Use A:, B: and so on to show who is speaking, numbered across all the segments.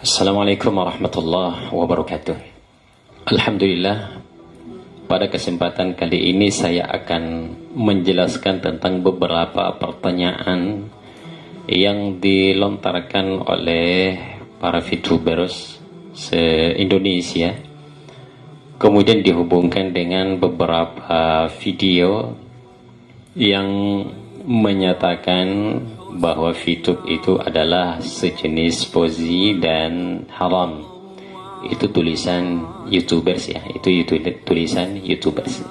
A: Assalamualaikum warahmatullahi wabarakatuh. Alhamdulillah, pada kesempatan kali ini saya akan menjelaskan tentang beberapa pertanyaan yang dilontarkan oleh para VTubers se-Indonesia, kemudian dihubungkan dengan beberapa video yang menyatakan bahwa VTube itu adalah sejenis poesi dan haram. Itu tulisan YouTubers ya, itu tulisan YouTubers.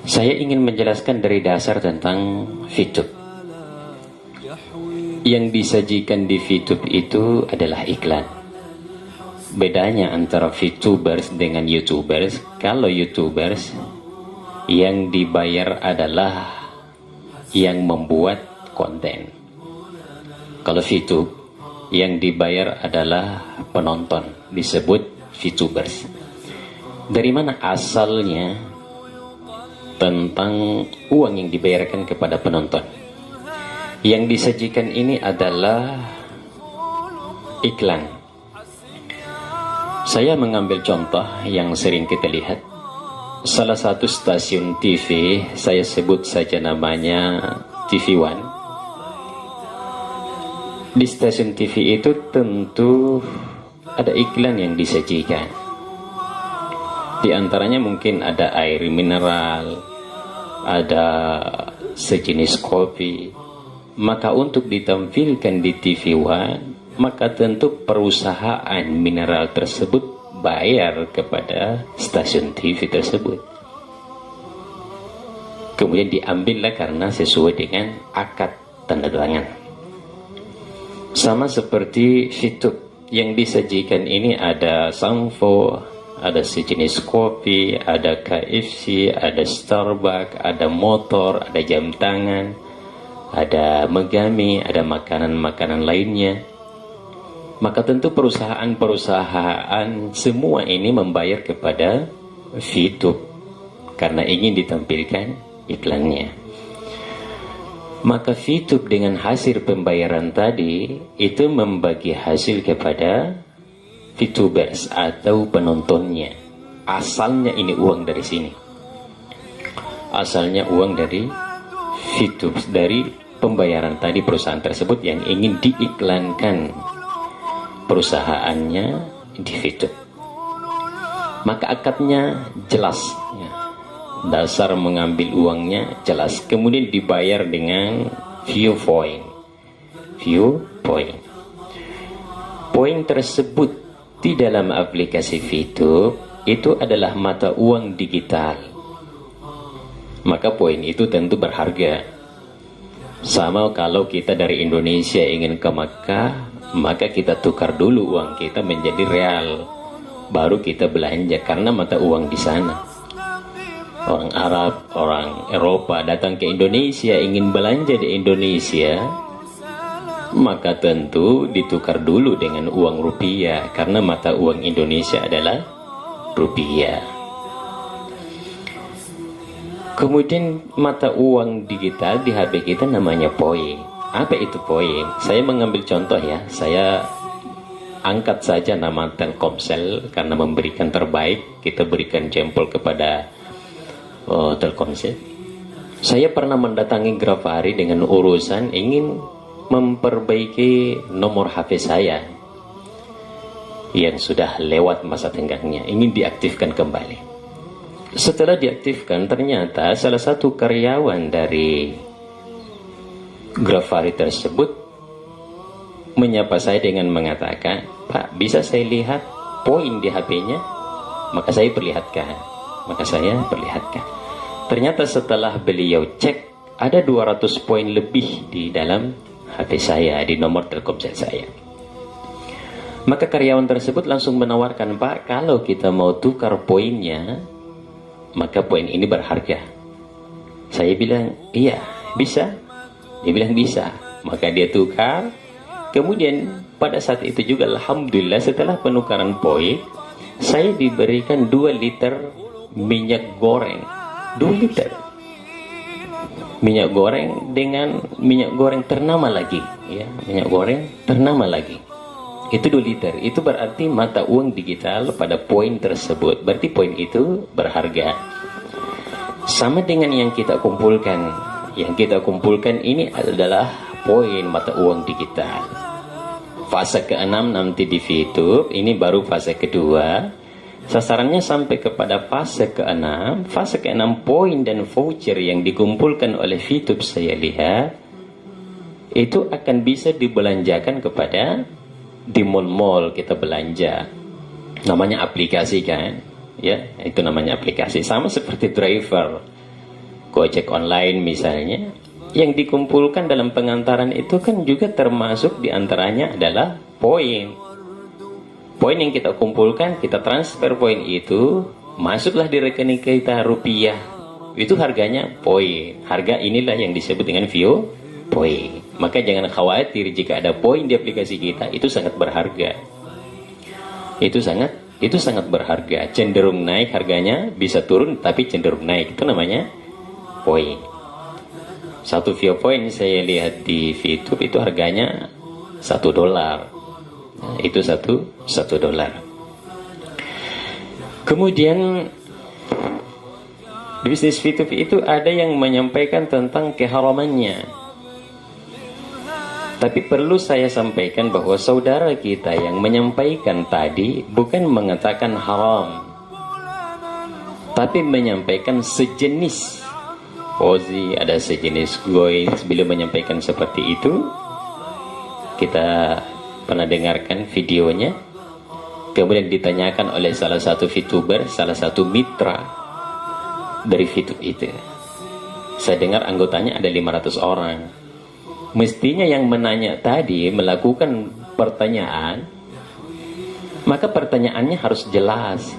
A: Saya ingin menjelaskan dari dasar tentang VTube. Yang disajikan di VTube itu adalah iklan. Bedanya antara VTubers dengan YouTubers, kalau YouTubers yang dibayar adalah yang membuat konten. Kalau VTube yang dibayar adalah penonton, disebut VTubers. Dari mana asalnya tentang uang yang dibayarkan kepada penonton? Yang disajikan ini adalah iklan. Saya mengambil contoh yang sering kita lihat. Salah satu stasiun TV, saya sebut saja namanya TV One. Di stasiun TV itu tentu ada iklan yang disajikan. Di antaranya mungkin ada air mineral, ada sejenis kopi. Maka untuk ditampilkan di TV One, maka tentu perusahaan mineral tersebut bayar kepada stasiun TV tersebut. Kemudian diambillah karena sesuai dengan akad tanda tangan. Sama seperti VTube yang disajikan ini, ada Sampo, ada sejenis kopi, ada KFC, ada Starbucks, ada motor, ada jam tangan, ada Megami, ada makanan-makanan lainnya. Maka tentu perusahaan-perusahaan semua ini membayar kepada VTube karena ingin ditampilkan iklannya. Maka VTube dengan hasil pembayaran tadi itu membagi hasil kepada VTubers atau penontonnya. Asalnya ini uang dari sini. Asalnya uang dari VTube, dari pembayaran tadi perusahaan tersebut yang ingin diiklankan perusahaannya di VTube. Maka akadnya jelas ya. Dasar mengambil uangnya jelas, kemudian dibayar dengan view point. Poin tersebut di dalam aplikasi VTube itu adalah mata uang digital. Maka poin itu tentu berharga. Sama kalau kita dari Indonesia ingin ke Makkah, maka kita tukar dulu uang kita menjadi real, baru kita belanja karena mata uang di sana. Orang Arab, orang Eropa datang ke Indonesia ingin belanja di Indonesia, maka tentu ditukar dulu dengan uang rupiah karena mata uang Indonesia adalah rupiah. Kemudian mata uang digital di HP kita namanya poin. Apa itu poin? Saya mengambil contoh ya. Saya angkat saja nama Telkomsel karena memberikan terbaik. Kita berikan jempol kepada Telkomsel. Saya pernah mendatangi Grafari dengan urusan ingin memperbaiki nomor HP saya yang sudah lewat masa tenggangnya, ingin diaktifkan kembali. Setelah diaktifkan, ternyata salah satu karyawan dari Grafari tersebut menyapa saya dengan mengatakan, "Pak, bisa saya lihat poin di HP-nya?" Maka saya perlihatkan. Ternyata setelah beliau cek, ada 200 poin lebih di dalam HP saya, di nomor Telkomsel saya. Maka karyawan tersebut langsung menawarkan, "Pak, kalau kita mau tukar poinnya, maka poin ini berharga." Saya bilang, "Iya, bisa." Dia bilang bisa. Maka dia tukar. Kemudian pada saat itu juga alhamdulillah setelah penukaran poin, saya diberikan 2 liter minyak goreng. 2 liter minyak goreng dengan minyak goreng ternama lagi ya, minyak goreng ternama lagi. Itu 2 liter. Itu berarti mata uang digital pada poin tersebut. Berarti poin itu berharga. Sama dengan yang kita kumpulkan. Yang kita kumpulkan ini adalah poin mata uang digital. Fase ke-6 nanti di VTube. Ini baru fase kedua. Sasarannya sampai kepada fase ke-6. Fase ke-6 poin dan voucher yang dikumpulkan oleh VTube saya lihat itu akan bisa dibelanjakan kepada di mall-mall kita belanja. Namanya aplikasi kan? Ya, itu namanya aplikasi. Sama seperti driver Gojek online misalnya. Yang dikumpulkan dalam pengantaran itu kan juga termasuk diantaranya adalah poin. Poin yang kita kumpulkan, kita transfer poin itu, masuklah di rekening kita rupiah. Itu harganya poin. Harga inilah yang disebut dengan view poin. Maka jangan khawatir jika ada poin di aplikasi kita, itu sangat berharga. Itu sangat berharga. Cenderung naik harganya, bisa turun tapi cenderung naik. Itu namanya poin. Satu view point saya lihat di VTube itu harganya $1. Nah, itu $1. Kemudian bisnis VTube itu ada yang menyampaikan tentang keharamannya. Tapi perlu saya sampaikan bahwa saudara kita yang menyampaikan tadi bukan mengatakan haram, tapi menyampaikan sejenis. Ozi ada sejenis goins. Bila menyampaikan seperti itu, kita pernah dengarkan videonya. Kemudian ditanyakan oleh salah satu VTuber, salah satu mitra dari VTube itu. Saya dengar anggotanya ada 500 orang. Mestinya yang menanya tadi melakukan pertanyaan, maka pertanyaannya harus jelas.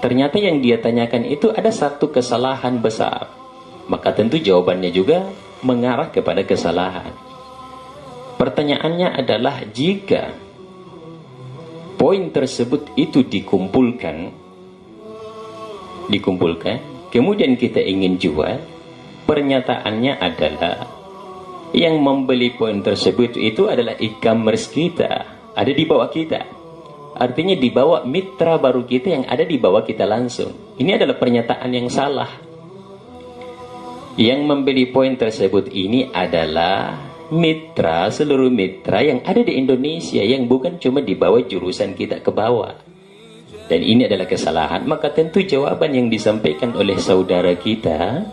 A: Ternyata yang dia tanyakan itu ada satu kesalahan besar. Maka tentu jawabannya juga mengarah kepada kesalahan. Pertanyaannya adalah jika poin tersebut itu dikumpulkan, kemudian kita ingin jual, pernyataannya adalah yang membeli poin tersebut itu adalah e-commerce kita, ada di bawah kita. Artinya di bawah mitra baru kita yang ada di bawah kita langsung. Ini adalah pernyataan yang salah. Yang membeli poin tersebut ini adalah mitra, seluruh mitra yang ada di Indonesia, yang bukan cuma di bawah jurusan kita ke bawah. Dan ini adalah kesalahan. Maka tentu jawaban yang disampaikan oleh saudara kita,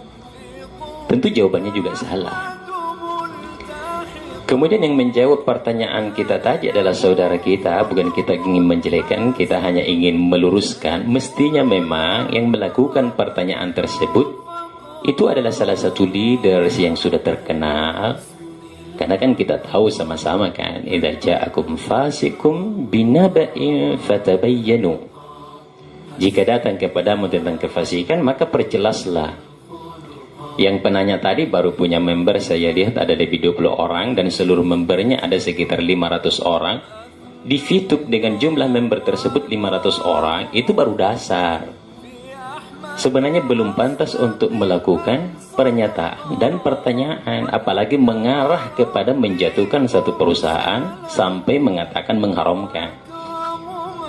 A: tentu jawabannya juga salah. Kemudian yang menjawab pertanyaan kita tadi adalah saudara kita. Bukan kita ingin menjelekkan, kita hanya ingin meluruskan. Mestinya memang yang melakukan pertanyaan tersebut itu adalah salah satu leaders yang sudah terkenal. Karena kan kita tahu sama-sama kan, idza ja'akum fasikum binaba'in fatabayyanu. Jika datang kepadamu tentang kefasikan, maka perjelaslah. Yang penanya tadi baru punya member, saya lihat ada lebih 20 orang dan seluruh membernya ada sekitar 500 orang. Di VTube dengan jumlah member tersebut 500 orang, itu baru dasar. Sebenarnya belum pantas untuk melakukan pernyataan dan pertanyaan, apalagi mengarah kepada menjatuhkan satu perusahaan sampai mengatakan mengharamkan.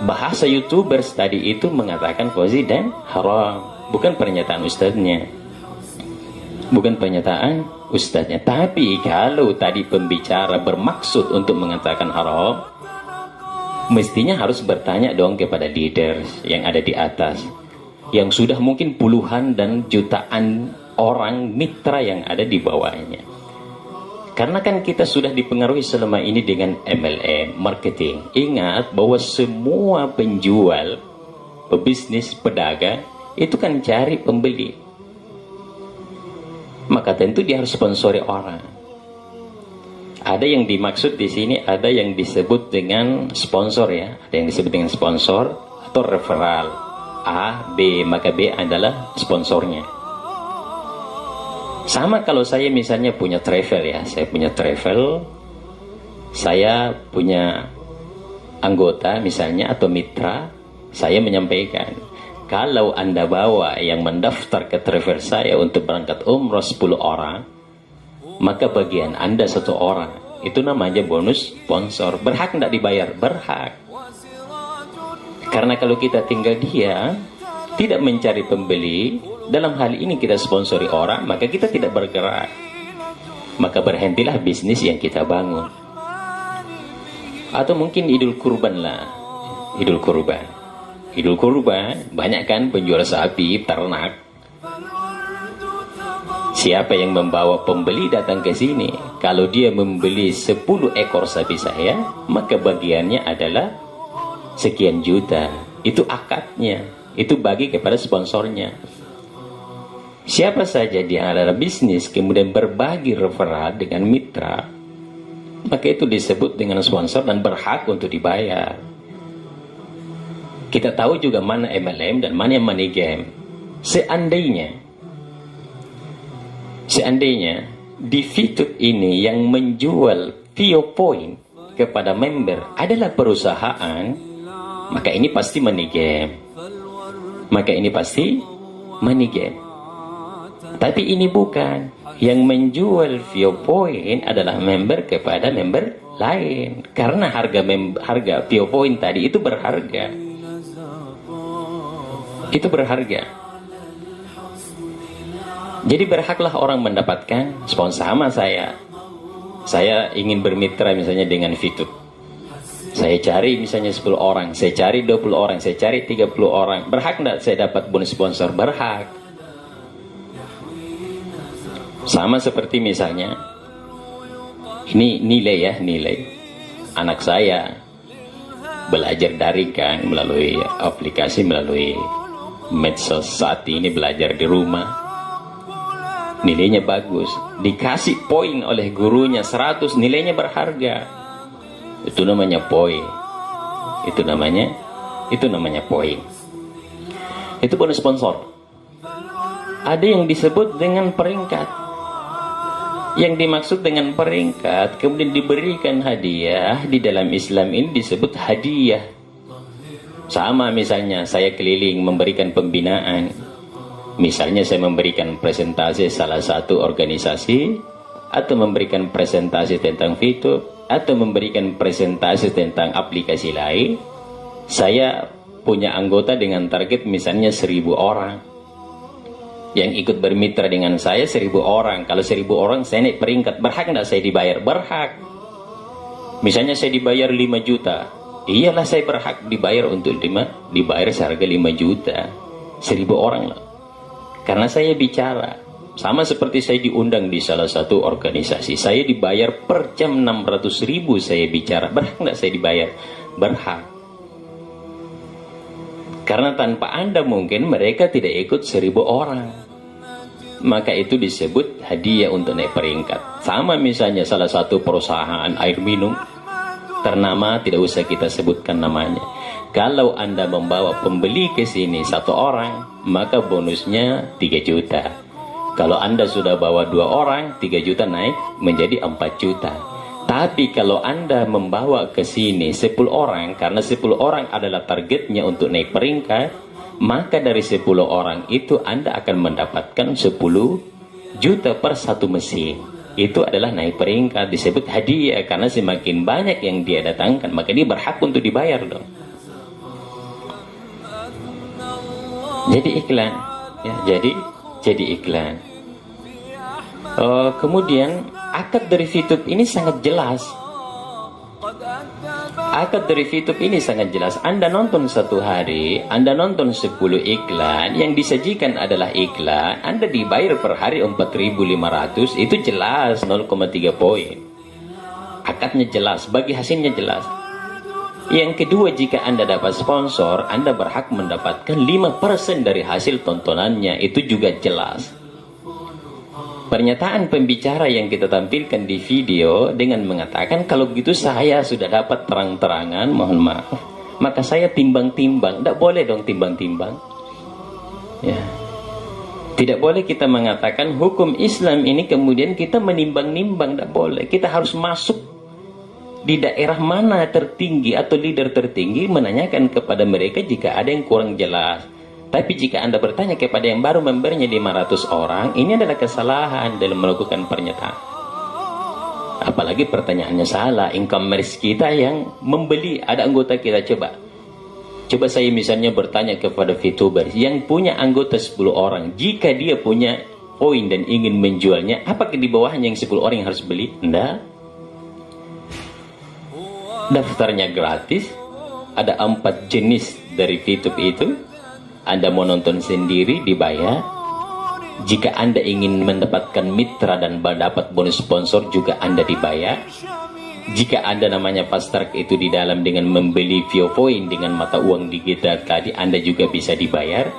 A: Bahasa YouTubers tadi itu mengatakan fasid dan haram, bukan pernyataan ustadznya. Bukan pernyataan ustadznya. Tapi kalau tadi pembicara bermaksud untuk mengatakan haram, mestinya harus bertanya dong kepada leaders yang ada di atas, yang sudah mungkin puluhan dan jutaan orang mitra yang ada di bawahnya. Karena kan kita sudah dipengaruhi selama ini dengan MLM, marketing. Ingat bahwa semua penjual, pebisnis, pedagang, itu kan cari pembeli. Maka tentu dia harus sponsori orang. Ada yang dimaksud di sini, ada yang disebut dengan sponsor ya. Ada yang disebut dengan sponsor atau referral. A, B, maka B adalah sponsornya. Sama kalau saya misalnya punya travel ya, saya punya travel, saya punya anggota misalnya atau mitra, saya menyampaikan, kalau Anda bawa yang mendaftar ke travel saya untuk berangkat umroh 10 orang, maka bagian Anda 1 orang. Itu namanya bonus sponsor. Berhak tidak dibayar? Berhak. Karena kalau kita tinggal diam, tidak mencari pembeli, dalam hal ini kita sponsori orang, maka kita tidak bergerak. Maka berhentilah bisnis yang kita bangun. Atau mungkin Idul Kurban lah. Idul Kurban. Idul Kurban, banyak kan penjual sapi, ternak. Siapa yang membawa pembeli datang ke sini? Kalau dia membeli 10 ekor sapi saya, maka bagiannya adalah sekian juta. Itu akadnya. Itu bagi kepada sponsornya. Siapa saja di adalah bisnis kemudian berbagi referral dengan mitra, maka itu disebut dengan sponsor dan berhak untuk dibayar. Kita tahu juga mana MLM dan mana yang money game. Seandainya di Fitup ini yang menjual Vio Point kepada member adalah perusahaan, maka ini pasti money game. Maka ini pasti money game. Tapi ini bukan. Yang menjual Vio Point adalah member kepada member lain. Karena harga Vio Point tadi itu berharga. Itu berharga. Jadi berhaklah orang mendapatkan sponsor. Sama saya. Saya ingin bermitra misalnya dengan Fitup. Saya cari misalnya 10 orang, saya cari 20 orang, saya cari 30 orang. Berhak enggak saya dapat bonus sponsor? Berhak. Sama seperti misalnya, ini nilai ya, nilai. Anak saya belajar daring kan, melalui aplikasi, melalui medsos saat ini belajar di rumah. Nilainya bagus, dikasih poin oleh gurunya 100, nilainya berharga. Itu namanya poin. Itu namanya poin. Itu bonus sponsor. Ada yang disebut dengan peringkat. Yang dimaksud dengan peringkat kemudian diberikan hadiah, di dalam Islam ini disebut hadiah. Sama misalnya saya keliling memberikan pembinaan. Misalnya saya memberikan presentasi salah satu organisasi, atau memberikan presentasi tentang Fitup, atau memberikan presentasi tentang aplikasi lain. Saya punya anggota dengan target misalnya 1000 orang. Yang ikut bermitra dengan saya 1000 orang. Kalau 1000 orang saya naik peringkat, berhak enggak saya dibayar? Berhak. Misalnya saya dibayar 5 juta. Iyalah saya berhak dibayar untuk dibayar seharga 5 juta. 1000 orang lah. Karena saya bicara. Sama seperti saya diundang di salah satu organisasi. Saya dibayar per jam 600.000 saya bicara. Berhak enggak saya dibayar? Berhak. Karena tanpa Anda mungkin mereka tidak ikut 1000 orang. Maka itu disebut hadiah untuk naik peringkat. Sama misalnya salah satu perusahaan air minum ternama, tidak usah kita sebutkan namanya. Kalau Anda membawa pembeli ke sini 1 orang, maka bonusnya 3 juta. Kalau Anda sudah bawa 2 orang, 3 juta naik menjadi 4 juta. Tapi kalau Anda membawa ke sini 10 orang, karena 10 orang adalah targetnya untuk naik peringkat, maka dari 10 orang itu Anda akan mendapatkan 10 juta per 1 mesin. Itu adalah naik peringkat, disebut hadiah. Karena semakin banyak yang dia datangkan, maka dia berhak untuk dibayar dong. Jadi iklan, ya, jadi iklan. Kemudian akad dari Fitup ini sangat jelas. Akad dari Fitup ini sangat jelas. Anda nonton 1 hari, Anda nonton 10 iklan, yang disajikan adalah iklan, Anda dibayar per hari 4.500, itu jelas 0,3 poin. Akadnya jelas, bagi hasilnya jelas. Yang kedua, jika Anda dapat sponsor, Anda berhak mendapatkan 5% dari hasil tontonannya. Itu juga jelas. Pernyataan pembicara yang kita tampilkan di video dengan mengatakan, kalau begitu saya sudah dapat terang-terangan, mohon maaf, maka saya timbang-timbang. Tidak boleh dong timbang-timbang. Ya. Tidak boleh kita mengatakan hukum Islam ini kemudian kita menimbang-nimbang. Tidak boleh. Kita harus masuk di daerah mana tertinggi atau leader tertinggi, menanyakan kepada mereka jika ada yang kurang jelas. Tapi jika Anda bertanya kepada yang baru membernya 500 orang, ini adalah kesalahan dalam melakukan pernyataan. Apalagi pertanyaannya salah. E-commerce kita yang membeli, ada anggota kita, coba saya misalnya bertanya kepada VTuber yang punya anggota 10 orang, jika dia punya poin dan ingin menjualnya, apakah di bawahnya yang 10 orang yang harus beli? Enggak. Daftarnya gratis, ada 4 jenis dari VTube itu. Anda mau nonton sendiri dibayar. Jika Anda ingin mendapatkan mitra dan dapat bonus sponsor juga Anda dibayar. Jika Anda namanya fast track itu di dalam dengan membeli VioPoint dengan mata uang digital tadi, Anda juga bisa dibayar.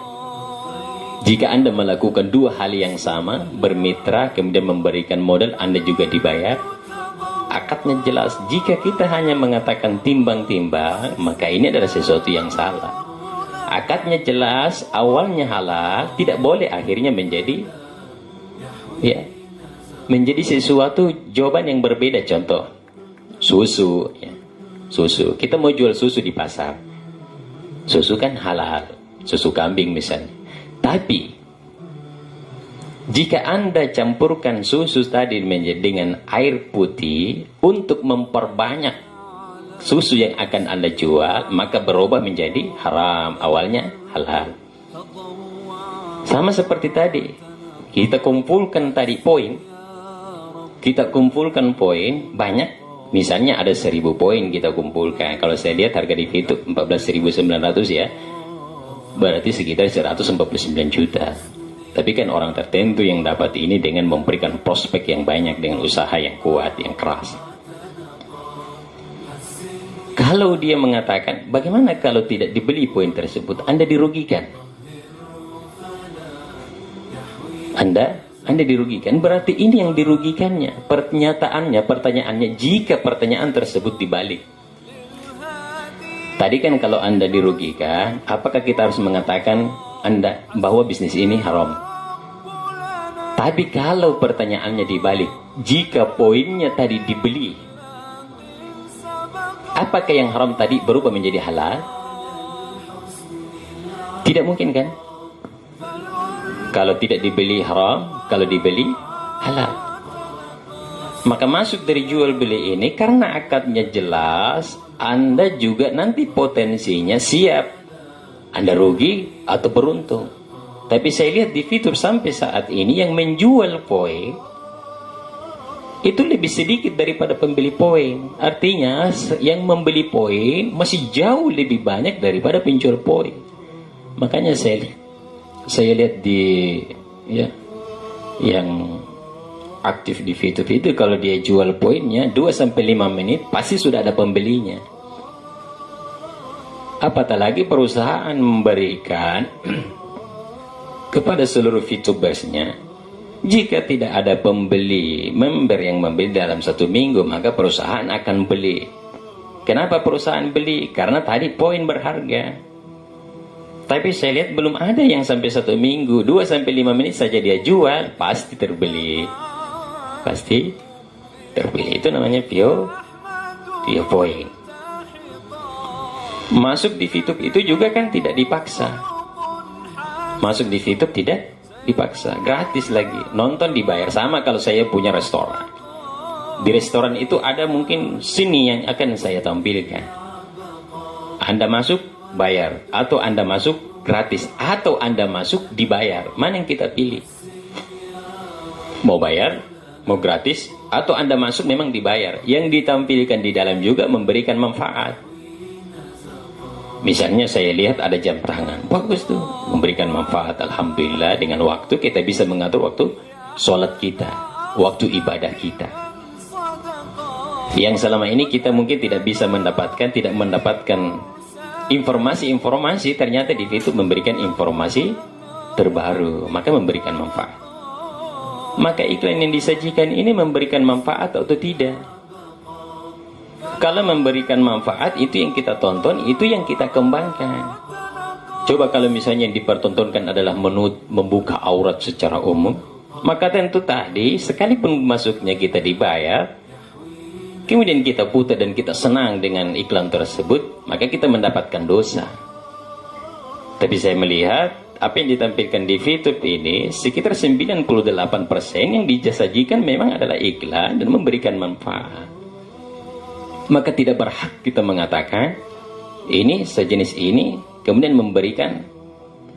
A: Jika Anda melakukan 2 hal yang sama, bermitra kemudian memberikan modal, Anda juga dibayar. Akadnya jelas. Jika kita hanya mengatakan timbang-timbang, maka ini adalah sesuatu yang salah. Akadnya jelas, awalnya halal, tidak boleh akhirnya menjadi menjadi sesuatu jawaban yang berbeda. Contoh, susu, susu. Kita mau jual susu di pasar, susu kan halal, susu kambing misalnya. Tapi jika Anda campurkan susu tadi dengan air putih untuk memperbanyak susu yang akan Anda jual, maka berubah menjadi haram, awalnya halal. Sama seperti tadi, kita kumpulkan tadi poin, banyak, misalnya ada 1000 poin kita kumpulkan. Kalau saya lihat harga di VTube 14.900 ya, berarti sekitar 149 juta. Tapi kan orang tertentu yang dapat ini dengan memberikan prospek yang banyak, dengan usaha yang kuat, yang keras. Kalau dia mengatakan, bagaimana kalau tidak dibeli poin tersebut? Anda dirugikan. Anda dirugikan. Berarti ini yang dirugikannya. Pertanyaannya, jika pertanyaan tersebut dibalik. Tadi kan kalau Anda dirugikan, apakah kita harus mengatakan Anda bahwa bisnis ini haram? Tapi kalau pertanyaannya dibalik, jika poinnya tadi dibeli, apakah yang haram tadi berubah menjadi halal? Tidak mungkin kan? Kalau tidak dibeli haram, kalau dibeli halal. Maka masuk dari jual beli ini karena akadnya jelas, Anda juga nanti potensinya siap. Anda rugi atau beruntung. Tapi saya lihat di fitur sampai saat ini yang menjual poin itu lebih sedikit daripada pembeli poin. Artinya yang membeli poin masih jauh lebih banyak daripada penjual poin. Makanya saya lihat di yang aktif di fitur itu, kalau dia jual poinnya 2-5 menit pasti sudah ada pembelinya. Apatah lagi perusahaan memberikan kepada seluruh VTubersnya, jika tidak ada member yang membeli dalam 1 minggu, maka perusahaan akan beli. Kenapa perusahaan beli? Karena tadi poin berharga. Tapi saya lihat belum ada yang sampai 1 minggu, 2-5 menit saja dia jual, pasti terbeli. Pasti terbeli. Itu namanya VioPoint. Masuk di VTube itu juga kan tidak dipaksa. Masuk di VTube tidak dipaksa, gratis lagi. Nonton dibayar. Sama kalau saya punya restoran, di restoran itu ada mungkin sini yang akan saya tampilkan. Anda masuk bayar, atau Anda masuk gratis, atau Anda masuk dibayar. Mana yang kita pilih? Mau bayar, mau gratis, atau Anda masuk memang dibayar. Yang ditampilkan di dalam juga memberikan manfaat. Misalnya saya lihat ada jam tangan, bagus tuh, memberikan manfaat. Alhamdulillah, dengan waktu kita bisa mengatur waktu sholat kita, waktu ibadah kita. Yang selama ini kita mungkin tidak mendapatkan informasi-informasi, ternyata di situ memberikan informasi terbaru, maka memberikan manfaat. Maka iklan yang disajikan ini memberikan manfaat atau tidak? Kalau memberikan manfaat, itu yang kita tonton, itu yang kita kembangkan. Coba kalau misalnya yang dipertontonkan adalah membuka aurat secara umum, maka tentu tadi sekalipun masuknya kita dibayar, kemudian kita putar dan kita senang dengan iklan tersebut, maka kita mendapatkan dosa. Tapi saya melihat apa yang ditampilkan di VTube ini sekitar 98% yang disajikan memang adalah iklan dan memberikan manfaat. Maka tidak berhak kita mengatakan ini sejenis ini kemudian memberikan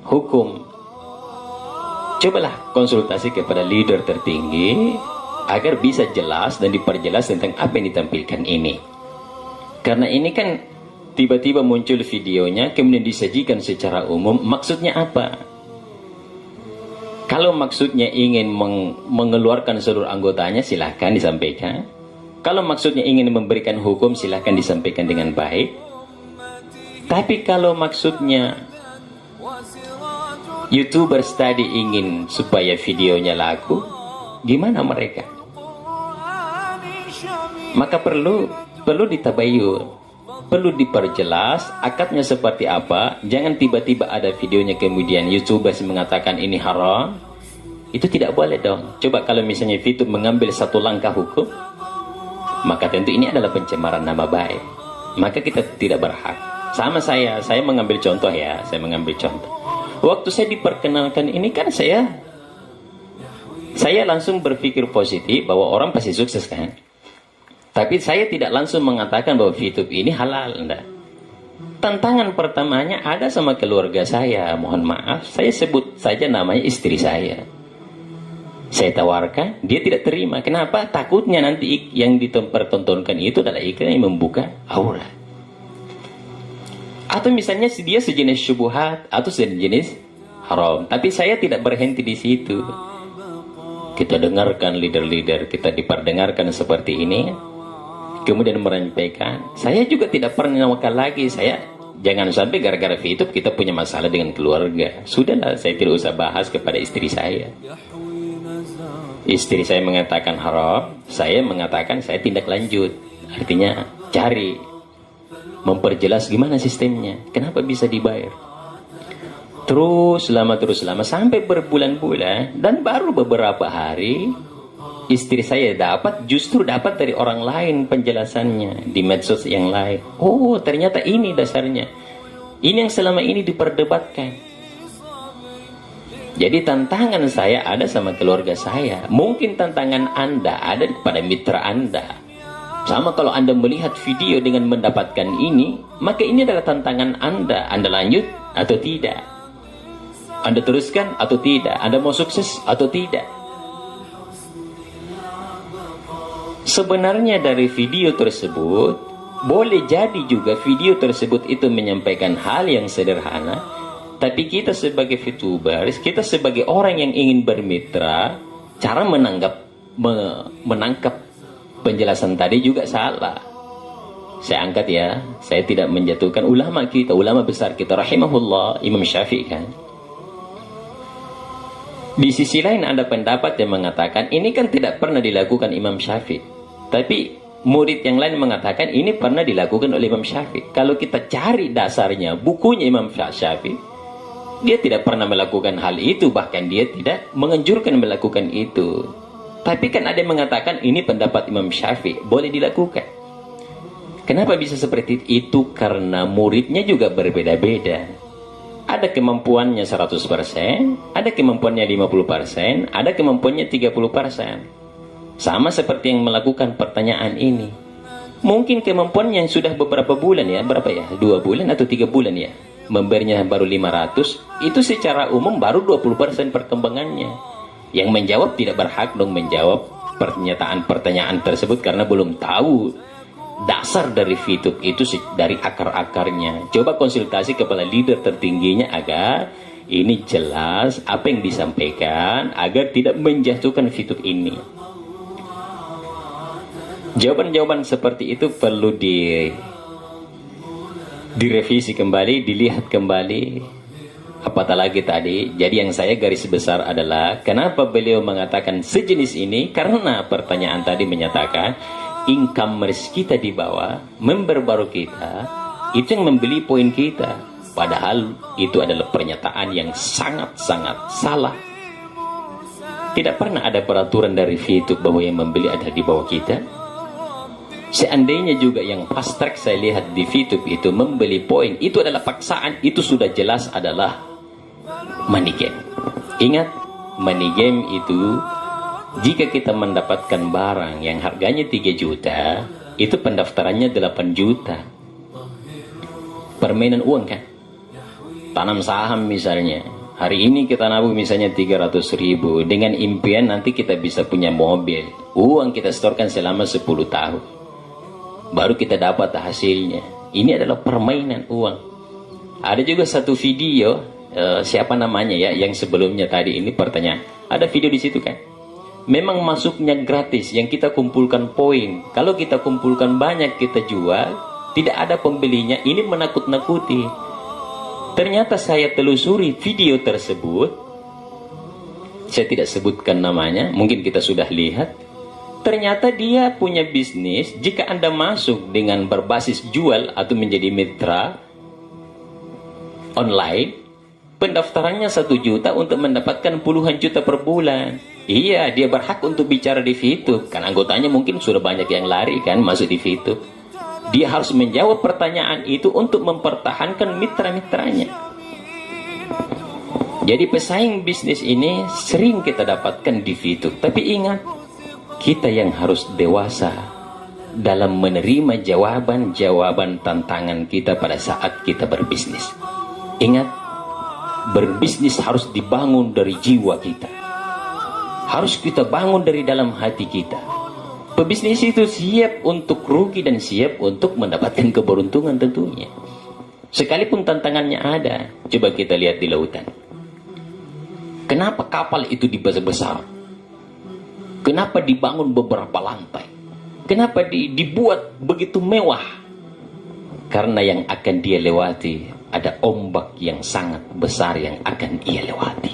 A: hukum. Cobalah konsultasi kepada leader tertinggi agar bisa jelas dan diperjelas tentang apa yang ditampilkan ini. Karena ini kan tiba-tiba muncul videonya kemudian disajikan secara umum, maksudnya apa? Kalau maksudnya ingin mengeluarkan seluruh anggotanya, silahkan disampaikan. Kalau maksudnya ingin memberikan hukum, silahkan disampaikan dengan baik. Tapi kalau maksudnya YouTubers tadi ingin supaya videonya laku, gimana mereka? Maka perlu ditabayun, perlu diperjelas akadnya seperti apa. Jangan tiba-tiba ada videonya kemudian YouTubers mengatakan ini haram. Itu tidak boleh dong. Coba kalau misalnya YouTube mengambil satu langkah hukum, maka tentu ini adalah pencemaran nama baik. Maka kita tidak berhak. Sama saya mengambil contoh ya, saya mengambil contoh. Waktu saya diperkenalkan ini kan saya langsung berpikir positif bahwa orang pasti sukses kan. Tapi saya tidak langsung mengatakan bahwa VTube ini halal, enggak. Tantangan pertamanya ada sama keluarga saya. Mohon maaf, saya sebut saja namanya istri saya. Saya tawarkan, dia tidak terima. Kenapa? Takutnya nanti yang dipertontonkan itu adalah iklan yang membuka aurat. Atau misalnya dia sejenis syubhat atau sejenis haram. Tapi saya tidak berhenti di situ. Kita dengarkan leader-leader, kita diperdengarkan seperti ini. Kemudian menyampaikan, saya juga tidak pernah wakal lagi. Saya jangan sampai gara-gara VTube kita punya masalah dengan keluarga. Sudahlah, saya tidak usah bahas kepada istri saya. Istri saya mengatakan haram, saya mengatakan saya tindak lanjut. Artinya cari, memperjelas gimana sistemnya, kenapa bisa dibayar. Terus lama sampai berbulan-bulan, dan baru beberapa hari istri saya justru dapat dari orang lain penjelasannya di medsos yang lain. Oh, ternyata ini dasarnya. Ini yang selama ini diperdebatkan. Jadi tantangan saya ada sama keluarga saya. Mungkin tantangan Anda ada kepada mitra Anda. Sama kalau Anda melihat video dengan mendapatkan ini, maka ini adalah tantangan Anda. Anda lanjut atau tidak? Anda teruskan atau tidak? Anda mau sukses atau tidak? Sebenarnya dari video tersebut, boleh jadi juga video tersebut itu menyampaikan hal yang sederhana, tapi kita sebagai VTubers, kita sebagai orang yang ingin bermitra, cara menangkap penjelasan tadi juga salah. Saya angkat ya, saya tidak menjatuhkan ulama kita, ulama besar kita, rahimahullah, Imam Syafi'i kan. Di sisi lain ada pendapat yang mengatakan ini kan tidak pernah dilakukan Imam Syafi'i. Tapi murid yang lain mengatakan ini pernah dilakukan oleh Imam Syafi'i. Kalau kita cari dasarnya, bukunya Imam Syafi'i, dia tidak pernah melakukan hal itu. Bahkan dia tidak menganjurkan melakukan itu. Tapi kan ada yang mengatakan ini pendapat Imam Syafi'i, boleh dilakukan. Kenapa bisa seperti itu? Karena muridnya juga berbeda-beda. Ada kemampuannya 100%, ada kemampuannya 50%, ada kemampuannya 30%. Sama seperti yang melakukan pertanyaan ini. Mungkin kemampuan yang sudah beberapa bulan ya, berapa ya? 2 bulan atau 3 bulan ya? Memberinya baru 500, itu secara umum baru 20% perkembangannya. Yang menjawab tidak berhak dong menjawab pertanyaan tersebut karena belum tahu dasar dari VTube itu dari akar-akarnya. Coba konsultasi kepada leader tertingginya agar ini jelas apa yang disampaikan agar tidak menjatuhkan VTube ini. Jawaban-jawaban seperti itu perlu direvisi kembali, dilihat kembali. Apatah lagi tadi, jadi yang saya garis besar adalah kenapa beliau mengatakan sejenis ini, karena pertanyaan tadi menyatakan income kita di bawah, member baru kita, itu yang membeli poin kita. Padahal itu adalah pernyataan yang sangat-sangat salah. Tidak pernah ada peraturan dari VTube bahwa yang membeli adalah di bawah kita. Seandainya juga yang fast track saya lihat di VTube itu membeli poin, itu adalah paksaan, itu sudah jelas adalah money game. Ingat, money game itu jika kita mendapatkan barang yang harganya 3 juta, itu pendaftarannya 8 juta. Permainan uang kan? Tanam saham misalnya. Hari ini kita nabung misalnya 300.000 dengan impian nanti kita bisa punya mobil. Uang kita setorkan selama 10 tahun. Baru kita dapat hasilnya. Ini adalah permainan uang. Ada juga satu video, siapa namanya ya, yang sebelumnya tadi ini pertanyaan. Ada video di situ kan? Memang masuknya gratis, yang kita kumpulkan poin. Kalau kita kumpulkan banyak kita jual, tidak ada pembelinya. Ini menakut-nakuti. Ternyata saya telusuri video tersebut. Saya tidak sebutkan namanya, mungkin kita sudah lihat. Ternyata dia punya bisnis. Jika Anda masuk dengan berbasis jual atau menjadi mitra online, pendaftarannya 1 juta untuk mendapatkan puluhan juta per bulan. Iya, dia berhak untuk bicara di VTube. Kan anggotanya mungkin sudah banyak yang lari kan masuk di VTube. Dia harus menjawab pertanyaan itu untuk mempertahankan mitra-mitranya. Jadi pesaing bisnis ini sering kita dapatkan di VTube. Tapi ingat, kita yang harus dewasa dalam menerima jawaban-jawaban tantangan kita pada saat kita berbisnis. Ingat, berbisnis harus dibangun dari jiwa kita. Harus kita bangun dari dalam hati kita. Pebisnis itu siap untuk rugi dan siap untuk mendapatkan keberuntungan tentunya. Sekalipun tantangannya ada. Coba kita lihat di lautan. Kenapa kapal itu dibesar-besar? Kenapa dibangun beberapa lantai? Kenapa dibuat begitu mewah? Karena yang akan dia lewati ada ombak yang sangat besar yang akan ia lewati.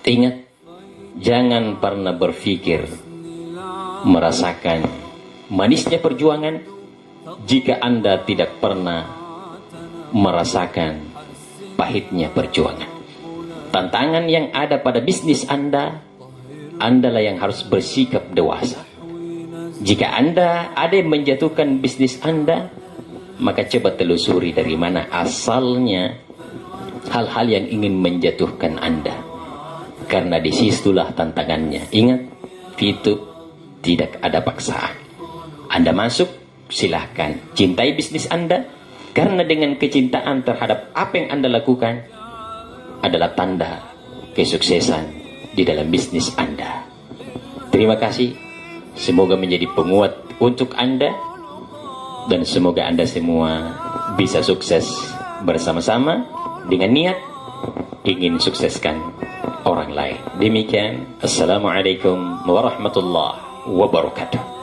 A: Ingat, jangan pernah berpikir merasakan manisnya perjuangan jika Anda tidak pernah merasakan pahitnya perjuangan. Tantangan yang ada pada bisnis Anda, Andalah yang harus bersikap dewasa. Jika Anda ada yang menjatuhkan bisnis Anda, maka coba telusuri dari mana asalnya hal-hal yang ingin menjatuhkan Anda. Karena disitulah tantangannya. Ingat, VTube tidak ada paksaan. Anda masuk, silahkan. Cintai bisnis Anda, karena dengan kecintaan terhadap apa yang Anda lakukan adalah tanda kesuksesan di dalam bisnis Anda. Terima kasih. Semoga menjadi penguat untuk Anda, dan semoga Anda semua bisa sukses bersama-sama dengan niat ingin sukseskan orang lain. Demikian, Assalamualaikum warahmatullahi wabarakatuh.